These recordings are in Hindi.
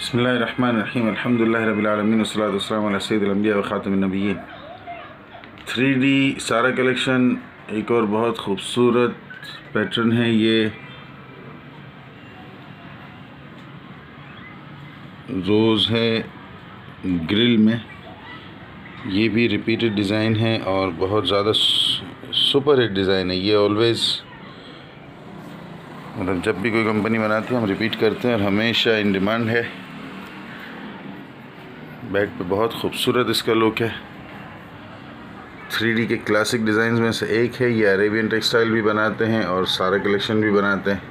बिस्मिल्लाहिर्रहमानिर्रहीम अल्हम्दुलिल्लाहि रब्बिल आलमीन वस्सलातु वस्सलामु अला सय्यिदिल अंबिया व खातिमिन नबिय्यीन। 3D सारा कलेक्शन एक और बहुत ख़ूबसूरत पैटर्न है। ये रोज़ है ग्रिल में, ये भी रिपीटेड डिज़ाइन है और बहुत ज़्यादा सुपर हिट डिज़ाइन है। ये ऑलवेज़ मतलब जब भी कोई कंपनी बनाती है हम रिपीट करते हैं और हमेशा इन डिमांड है। बैक पे बहुत खूबसूरत इसका लुक है। 3D के क्लासिक डिज़ाइन में से एक है। ये अरेबियन टेक्सटाइल भी बनाते हैं और सारा कलेक्शन भी बनाते हैं।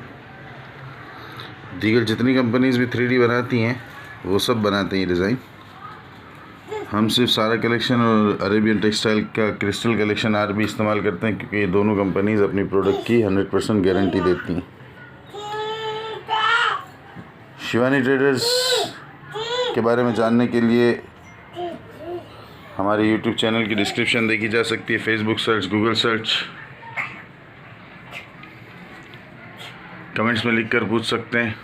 दीगर जितनी कंपनीज़ भी 3D बनाती हैं वो सब बनाते हैं ये डिज़ाइन। हम सिर्फ सारा कलेक्शन और अरेबियन टेक्सटाइल का क्रिस्टल कलेक्शन आर भी इस्तेमाल करते हैं, क्योंकि ये दोनों कंपनीज़ अपनी प्रोडक्ट की 100% गारंटी देती हैं। शिवानी ट्रेडर्स के बारे में जानने के लिए हमारे YouTube चैनल की डिस्क्रिप्शन देखी जा सकती है। Facebook search, Google search, comments में लिखकर पूछ सकते हैं।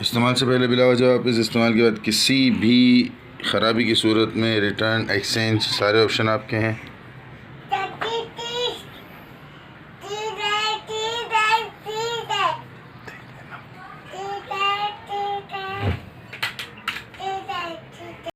इस्तेमाल से पहले बिला वजह वापस, इस्तेमाल के बाद किसी भी ख़राबी की सूरत में रिटर्न, एक्सचेंज, सारे ऑप्शन आपके हैं।